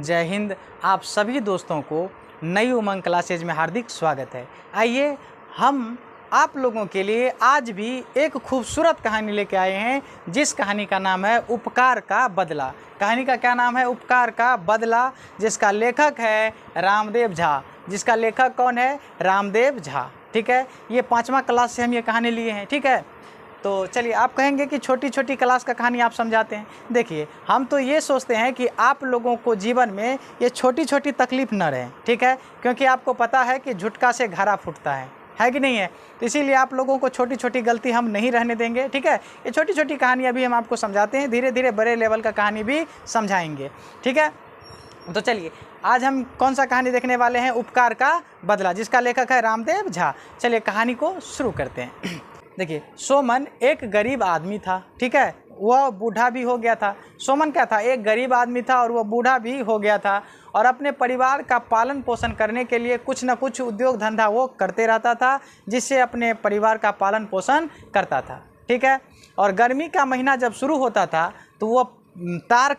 जय हिंद। आप सभी दोस्तों को नई उमंग क्लासेज में हार्दिक स्वागत है। आइए हम आप लोगों के लिए आज भी एक खूबसूरत कहानी लेके आए हैं, जिस कहानी का नाम है उपकार का बदला। कहानी का क्या नाम है? उपकार का बदला, जिसका लेखक है रामदेव झा। जिसका लेखक कौन है? रामदेव झा। ठीक है, ये 5वां क्लास से हम ये कहानी लिए हैं। ठीक है, तो चलिए, आप कहेंगे कि छोटी छोटी क्लास का कहानी आप समझाते हैं। देखिए, हम तो ये सोचते हैं कि आप लोगों को जीवन में ये छोटी छोटी तकलीफ न रहे। ठीक है, क्योंकि आपको पता है कि झुटका से घड़ा फूटता है कि नहीं है? तो इसीलिए आप लोगों को छोटी छोटी गलती हम नहीं रहने देंगे। ठीक है, ये छोटी छोटी कहानियाँ भी हम आपको समझाते हैं, धीरे धीरे बड़े लेवल का कहानी भी समझाएंगे। ठीक है, तो चलिए, आज हम कौन सा कहानी देखने वाले हैं? उपकार का बदला, जिसका लेखक है रामदेव झा। चलिए कहानी को शुरू करते हैं। देखिए, सोमन एक गरीब आदमी था। ठीक है, वह बूढ़ा भी हो गया था। सोमन क्या था? एक गरीब आदमी था और वह बूढ़ा भी हो गया था, और अपने परिवार का पालन पोषण करने के लिए कुछ न कुछ उद्योग धंधा वो करते रहता था, जिससे अपने परिवार का पालन पोषण करता था। ठीक है, और गर्मी का महीना जब शुरू होता था तो वह तार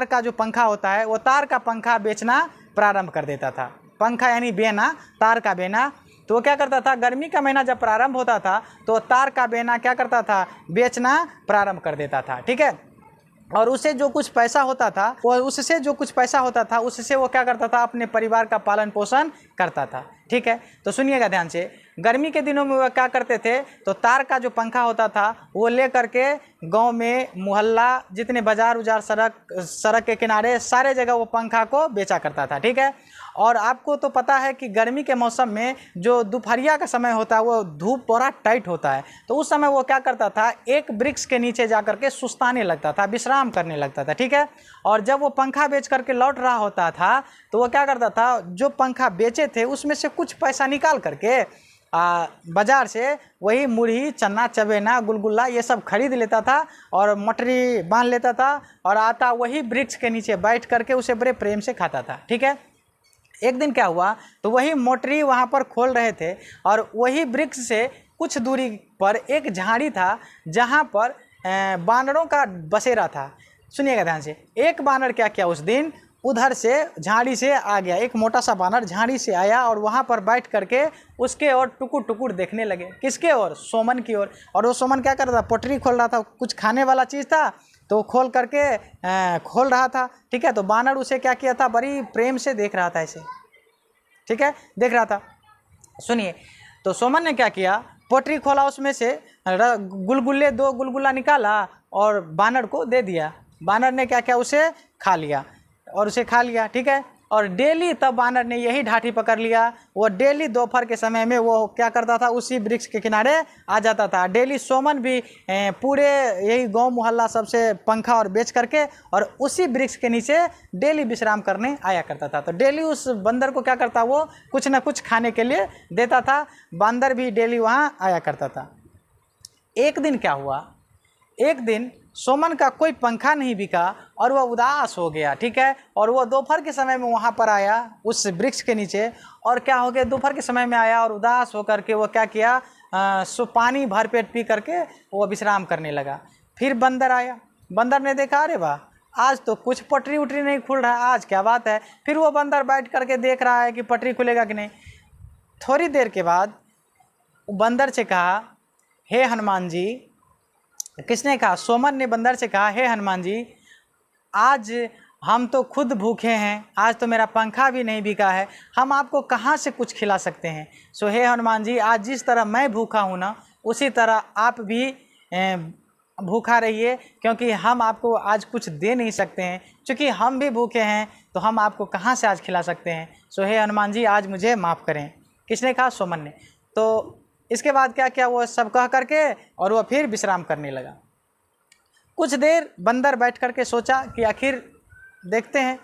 का जो पंखा होता है, वो तार का पंखा बेचना प्रारंभ कर देता था। पंखा यानी बेना, तार का बेना। तो वो क्या करता था? गर्मी का महीना जब प्रारंभ होता था तो तार का बेना क्या करता था? बेचना प्रारंभ कर देता था। ठीक है, और उससे जो कुछ पैसा होता था उससे वो क्या करता था? अपने परिवार का पालन पोषण करता था। ठीक है, तो सुनिएगा ध्यान से। गर्मी के दिनों में वह क्या करते थे? तो तार का जो पंखा होता था वो ले करके गांव में, मोहल्ला, जितने बाजार उजार, सड़क के किनारे, सारे जगह वो पंखा को बेचा करता था। ठीक है, और आपको तो पता है कि गर्मी के मौसम में जो दोपहरिया का समय होता है वो धूप बड़ा टाइट होता है। तो उस समय वो क्या करता था? एक वृक्ष के नीचे जा करके सुस्ताने लगता था, विश्राम करने लगता था। ठीक है, और जब वो पंखा बेच करके लौट रहा होता था तो वो क्या करता था? जो पंखा बेचे थे उसमें से कुछ पैसा निकाल करके बाजार से वही मुरही, चना, चबेना, गुलगुल्ला ये सब खरीद लेता था, और मटरी बांध लेता था, और आता वही वृक्ष के नीचे बैठ करके उसे बड़े प्रेम से खाता था। ठीक है, एक दिन क्या हुआ? तो वही मोटरी वहाँ पर खोल रहे थे, और वही वृक्ष से कुछ दूरी पर एक झाड़ी था, जहाँ पर बानरों का बसेरा था। सुनिएगा ध्यान से। एक बानर क्या किया? उस दिन उधर से झाड़ी से आ गया, एक मोटा सा बानर झाड़ी से आया और वहाँ पर बैठ करके उसके ओर टुकुर टुकुर देखने लगे। किसके ओर? सोमन की ओर। और वो सोमन क्या कर रहा था? पोटरी खोल रहा था, कुछ खाने वाला चीज़ था तो खोल करके खोल रहा था। ठीक है, तो बानर उसे क्या किया था? बड़ी प्रेम से देख रहा था ऐसे। ठीक है, देख रहा था। सुनिए, तो सोमन ने क्या किया? पोटरी खोला, उसमें से गुलगुल्ले, 2 गुलगुल्ला निकाला और बानर को दे दिया। बानर ने क्या किया? उसे खा लिया, और उसे खा लिया। ठीक है, और डेली तब बानर ने यही ढाठी पकड़ लिया। वो डेली दोपहर के समय में वो क्या करता था? उसी वृक्ष के किनारे आ जाता था। डेली सोमन भी पूरे यही गांव मोहल्ला सबसे पंखा और बेच करके और उसी वृक्ष के नीचे डेली विश्राम करने आया करता था। तो डेली उस बंदर को क्या करता? वो कुछ ना कुछ खाने के लिए देता था। बंदर भी डेली वहाँ आया करता था। एक दिन क्या हुआ? एक दिन सोमन का कोई पंखा नहीं बिका और वह उदास हो गया। ठीक है, और वह दोपहर के समय में वहाँ पर आया उस वृक्ष के नीचे, और क्या हो गया? दोपहर के समय में आया और उदास होकर के वो क्या किया? पानी भर पेट पी करके वो विश्राम करने लगा। फिर बंदर आया। बंदर ने देखा, अरे वाह, आज तो कुछ पटरी उटरी नहीं खुल रहा, आज क्या बात है? फिर वो बंदर बैठ करके देख रहा है कि पटरी खुलेगा कि नहीं। थोड़ी देर के बाद बंदर से कहा, हे हनुमान जी। किसने कहा? सोमन ने बंदर से कहा, हे हनुमान जी, आज हम तो खुद भूखे हैं, आज तो मेरा पंखा भी नहीं बिका है, हम आपको कहाँ से कुछ खिला सकते हैं? सो हे हनुमान जी, आज जिस तरह मैं भूखा हूँ ना, उसी तरह आप भी भूखा रहिए, क्योंकि हम आपको आज कुछ दे नहीं सकते हैं। क्योंकि हम भी भूखे हैं तो हम आपको कहाँ से आज खिला सकते हैं? सो हे हनुमान जी, आज मुझे माफ़ करें। किसने कहा? सोमन ने। तो इसके बाद क्या किया? वो सब कह करके और वह फिर विश्राम करने लगा। कुछ देर बंदर बैठ करके सोचा कि आखिर देखते हैं।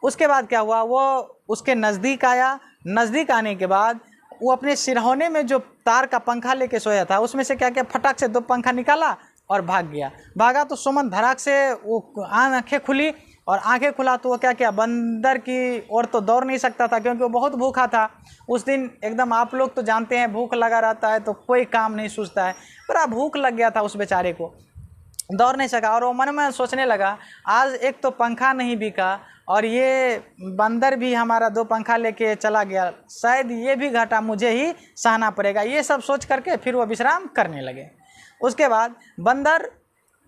उसके बाद क्या हुआ? वो उसके नज़दीक आया। नज़दीक आने के बाद वो अपने सिरहोने में जो तार का पंखा लेके सोया था उसमें से क्या किया? फटाक से 2 पंखा निकाला और भाग गया। भागा तो सोमन धड़ाक से वो आँखें खुली, और आंखें खुला तो वो क्या किया? बंदर की ओर तो दौड़ नहीं सकता था, क्योंकि वो बहुत भूखा था उस दिन। एकदम आप लोग तो जानते हैं, भूख लगा रहता है तो कोई काम नहीं सूझता है। बड़ा भूख लग गया था उस बेचारे को। दौड़ नहीं सका और वो मन में सोचने लगा, आज एक तो पंखा नहीं बिका और ये बंदर भी हमारा 2 पंखा लेके चला गया, शायद ये भी घाटा मुझे ही सहना पड़ेगा। ये सब सोच करके फिर वो विश्राम करने लगे। उसके बाद बंदर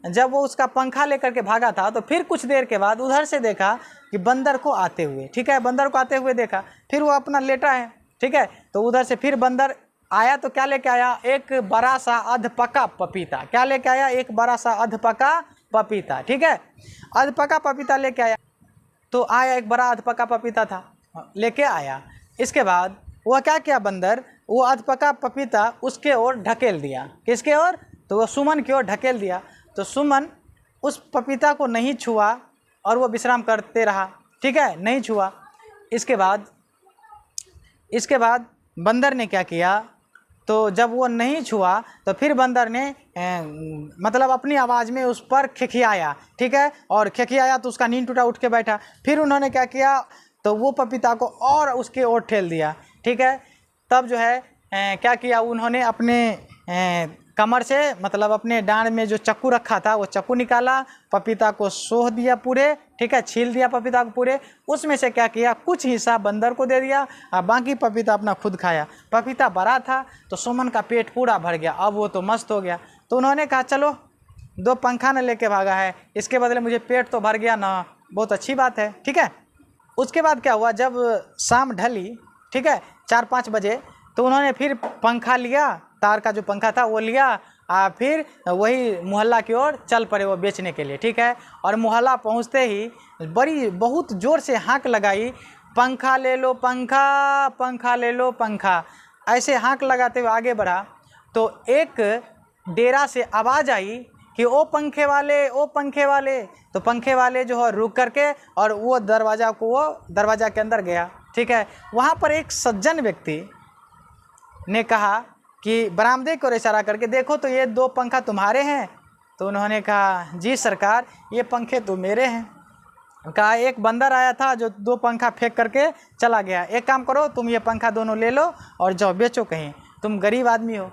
जब वो उसका पंखा लेकर के भागा था तो फिर कुछ देर के बाद उधर से देखा कि बंदर को आते हुए, ठीक है, बंदर को आते हुए देखा, फिर वो अपना लेटा है, ठीक है। तो उधर से फिर बंदर आया तो क्या लेके आया, एक बड़ा सा अधपका पपीता। क्या लेके आया, एक बड़ा सा अधपका पपीता, ठीक है, अधपका पपीता लेके आया। तो आया एक बड़ा अधपका पपीता था लेके आया। इसके बाद वह क्या किया, बंदर वो अधपका पपीता उसके ओर ढकेल दिया। किसके ओर, तो वो सुमन की ओर ढकेल दिया। तो सुमन उस पपीता को नहीं छुआ और वो विश्राम करते रहा, ठीक है, नहीं छुआ। इसके बाद बंदर ने क्या किया, तो जब वो नहीं छुआ तो फिर बंदर ने मतलब अपनी आवाज़ में उस पर खिखियाया, ठीक है, और खिखियाया तो उसका नींद टूटा, उठ के बैठा। फिर उन्होंने क्या किया, तो वो पपीता को और उसके ओर ठेल दिया, ठीक है। तब जो है क्या किया, उन्होंने अपने कमर से मतलब अपने डांड में जो चाकू रखा था वो चाकू निकाला, पपीता को सोह दिया पूरे, ठीक है, छील दिया पपीता को पूरे। उसमें से क्या किया, कुछ हिस्सा बंदर को दे दिया और बाकी पपीता अपना खुद खाया। पपीता बड़ा था तो सुमन का पेट पूरा भर गया, अब वो तो मस्त हो गया। तो उन्होंने कहा चलो 2 पंखा न लेके भागा है, इसके बदले मुझे पेट तो भर गया ना, बहुत अच्छी बात है, ठीक है। उसके बाद क्या हुआ, जब शाम ढली, ठीक है, 4-5 बजे, तो उन्होंने फिर पंखा लिया, तार का जो पंखा था वो लिया, फिर वही मोहल्ला की ओर चल पड़े वो बेचने के लिए, ठीक है। और मोहल्ला पहुंचते ही बहुत ज़ोर से हाँक लगाई, पंखा ले लो पंखा, पंखा ले लो पंखा। ऐसे हाँक लगाते हुए आगे बढ़ा तो एक डेरा से आवाज़ आई कि ओ पंखे वाले, ओ पंखे वाले। तो पंखे वाले जो है रुक करके और वो दरवाज़ा के अंदर गया, ठीक है। वहाँ पर एक सज्जन व्यक्ति ने कहा कि बरामदे को इशारा करके, देखो तो ये 2 पंखा तुम्हारे हैं। तो उन्होंने कहा जी सरकार, ये पंखे तो मेरे हैं। कहा एक बंदर आया था जो 2 पंखा फेंक करके चला गया, एक काम करो तुम ये पंखा दोनों ले लो और जाओ बेचो कहीं, तुम गरीब आदमी हो।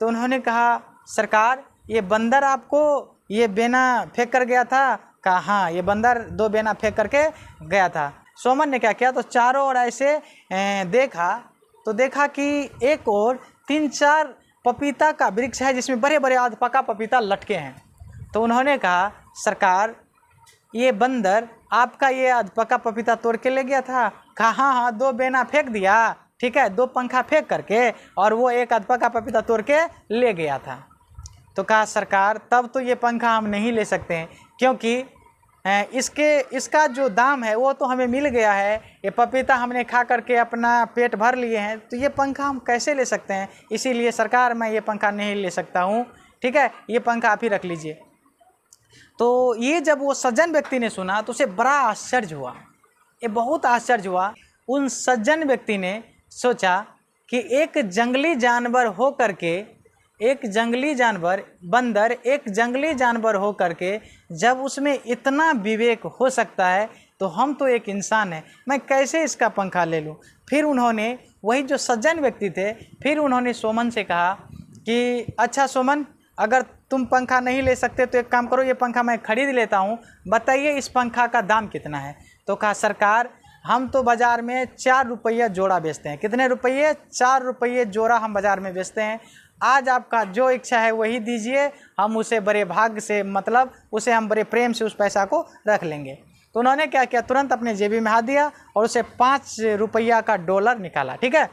तो उन्होंने कहा सरकार, ये बंदर आपको ये बेना फेंक कर गया था? कहा हाँ, ये बंदर 2 बेना फेंक करके गया था। सोमन ने क्या किया, तो चारों ओर ऐसे देखा कि एक और 3-4 पपीता का वृक्ष है जिसमें बड़े बड़े अधपका पपीता लटके हैं। तो उन्होंने कहा सरकार, ये बंदर आपका ये अधपका पपीता तोड़ के ले गया था? कहा हाँ, 2 बेना फेंक दिया, ठीक है, 2 पंखा फेंक करके, और वो एक अधपका पपीता तोड़ के ले गया था। तो कहा सरकार, तब तो ये पंखा हम नहीं ले सकते हैं, क्योंकि इसका जो दाम है वो तो हमें मिल गया है, ये पपीता हमने खा करके अपना पेट भर लिए हैं, तो ये पंखा हम कैसे ले सकते हैं? इसीलिए सरकार मैं ये पंखा नहीं ले सकता हूँ, ठीक है, ये पंखा आप ही रख लीजिए। तो ये जब वो सज्जन व्यक्ति ने सुना तो उसे बड़ा आश्चर्य हुआ, ये बहुत आश्चर्य हुआ। उन सज्जन व्यक्ति ने सोचा कि एक जंगली जानवर हो करके, एक जंगली जानवर बंदर, एक जंगली जानवर हो करके जब उसमें इतना विवेक हो सकता है तो हम तो एक इंसान हैं, मैं कैसे इसका पंखा ले लूँ। फिर उन्होंने, वही जो सज्जन व्यक्ति थे, फिर उन्होंने सोमन से कहा कि अच्छा सोमन, अगर तुम पंखा नहीं ले सकते तो एक काम करो, ये पंखा मैं खरीद लेता हूँ, बताइए इस पंखा का दाम कितना है? तो कहा सरकार, हम तो बाज़ार में 4 रुपये जोड़ा बेचते हैं। कितने रुपये? 4 रुपये जोड़ा हम बाज़ार में बेचते हैं। आज आपका जो इच्छा है वही दीजिए, हम उसे बड़े भाग से, मतलब उसे हम बड़े प्रेम से उस पैसा को रख लेंगे। तो उन्होंने क्या किया, तुरंत अपने जेबी में हाथ दिया और उसे 5 रुपया का डॉलर निकाला, ठीक है।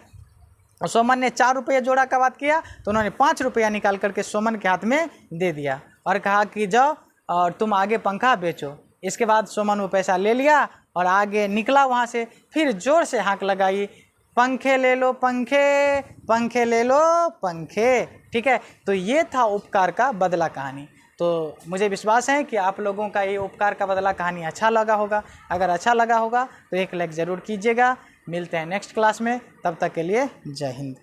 और सोमन ने 4 रुपये जोड़ा का बात किया तो उन्होंने 5 रुपया निकाल करके सोमन के हाथ में दे दिया और कहा कि जाओ और तुम आगे पंखा बेचो। इसके बाद सोमन वो पैसा ले लिया और आगे निकला वहाँ से। फिर जोर से हाँक लगाई, पंखे ले लो पंखे, पंखे ले लो पंखे, ठीक है। तो ये था उपकार का बदला कहानी। तो मुझे विश्वास है कि आप लोगों का ये उपकार का बदला कहानी अच्छा लगा होगा। अगर अच्छा लगा होगा तो एक लाइक ज़रूर कीजिएगा। मिलते हैं नेक्स्ट क्लास में, तब तक के लिए जय हिंद।